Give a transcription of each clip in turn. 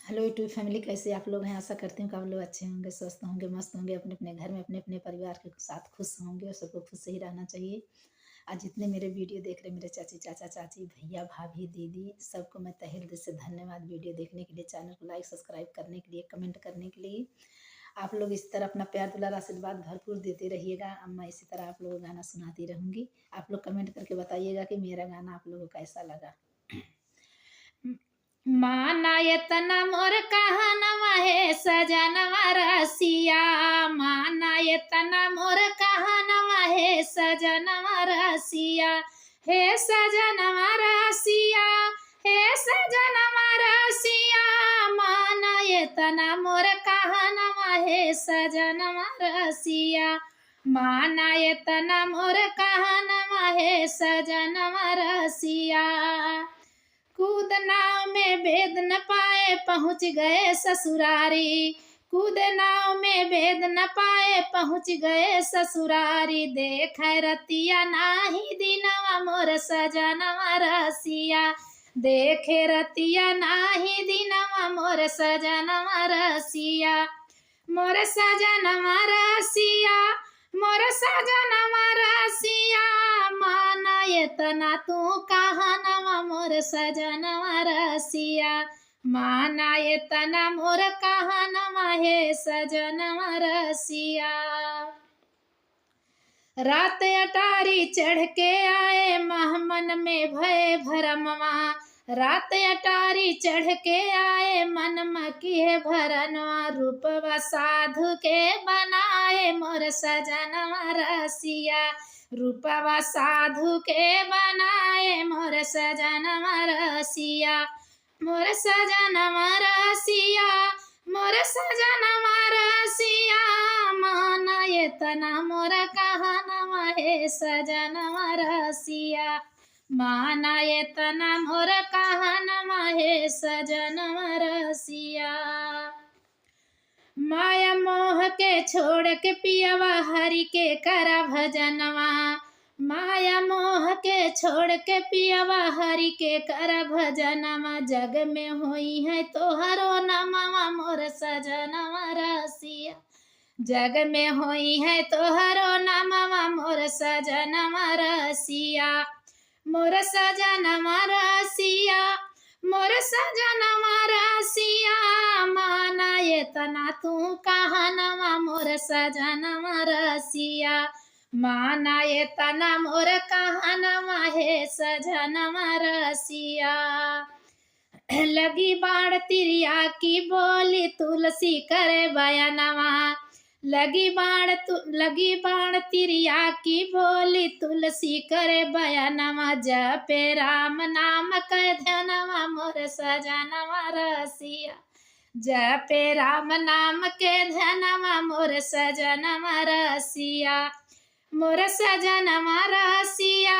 Hello YouTube family, कैसे आप लोग हैं। आशा करती हूँ कि आप लोग अच्छे होंगे, स्वस्थ होंगे, मस्त होंगे, अपने अपने घर में अपने अपने परिवार के साथ खुश होंगे और सबको खुश ही रहना चाहिए। आज जितने मेरे वीडियो देख रहे मेरे चाची, चाचा, चाची, भैया, भाभी, दीदी, सबको मैं तहे दिल से धन्यवाद। वीडियो देखने के लिए, चैनल को लाइक सब्सक्राइब करने के लिए, कमेंट करने के लिए। आप लोग इस तरह अपना प्यार दुलार आशीर्वाद भरपूर देते रहिएगा। अब मैं इसी तरह आप लोगों को गाना सुनाती रहूँगी। आप लोग कमेंट करके बताइएगा कि मेरा गाना आप लोगों को कैसा लगा। माना ये तना मोर कहनवा है सजनवा रसिया। माना ये तना मोर कहनवा है सजनवा रसिया। हे सजनवा रसिया, हे सजनवा रसिया। माना ये तना मोर कहनवा है सजनवा रसिया। माना ये तना मोर कहनवा है सजनवा रसिया। कूद नाव में भेद न पाए पहुँच गए ससुरारी। कूद नाव में भेद न पाए पहुँच गए ससुरारी। देख रतिया नाही दिनवा मोर सजनवा रसिया। देखे रतिया नाही दिनवा मोर सजनवा रसिया। मोर सजनवा रसिया, मोर सजनवा रसिया। माना ये तना तू कहनवा मोर सजनवा रसिया। माना ये तना मोर कहनवा है सजनवा रसिया। रात अटारी चढ़ के आए महमन में भय भरमवा। रात अटारी चढ़ के आए मन मकिए भरनवा। रूपवा साधु के बनाए मोर सजनवा रसिया। रूपवा साधु के बनाए मोर सजनवा रसिया। मोर सजनवा रसिया, मोर सजनवा रसिया। माना ये तना मोर कहनवा है सजनवा रसिया। माना ये तना मोर कहनवा है सजनवा रसिया। माया मोह के छोड़ के पियवा हरि के करा भजनवा। माया मोह के छोड़ के पियवा हरि के कर भजनवा। जग में होई है तोहरो नमवा मोर सजनवा रसिया। जग में होई है तोहरो नमवा मोर सजनवा रसिया। मोर सजनवा रसिया, मोर सजनवा रसिया। माना ये तना तू कहनवा मोर सजनवा रसिया। माना ये तना मोर कहनवा है सजनवा रसिया। लगी बाण तिरिया की बोली तुलसी करे बयानवा। लगी बाण तिरिया की बोली तुलसी करे बयानवा। जपे राम नाम कह ध्यानवा मोर सजनवा रसिया। जपे राम नाम के ध्यानवा मोर सजनवा रसिया। मोर सजनवा रसिया,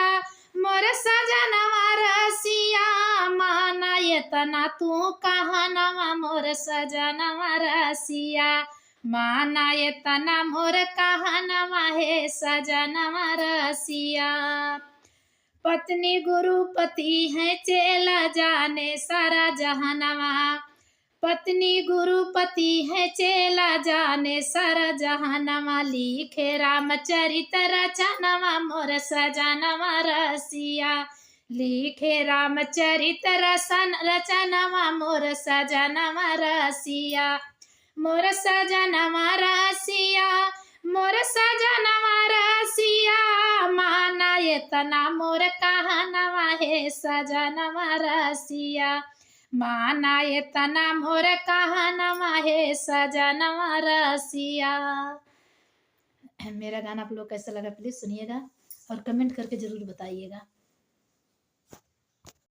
मोर सजनवा रसिया। माना ये तना तू कहनवा मोर सजनवा रसिया। माना ये तना मोर कहनवा है सजनवा रसिया। पत्नी गुरुपति है चेला जाने सारा जहानवा। पत्नी गुरुपति है चेला जाने सारा जहानवा। लिखे रामचरित रचनवा मोर सजनवा रसिया। लिखे रामचरित रचनवा मोर सजनवा रसिया। मोर सजनवा रसिया, मोर सजनवा रसिया। माना ये तना मोर कहनवा है सजनवा रसिया। माना ये तना मोर कहनवा है सजनवा रसिया। मेरा गाना आप लोग कैसा लगा प्लीज़ सुनिएगा और कमेंट करके ज़रूर बताइएगा।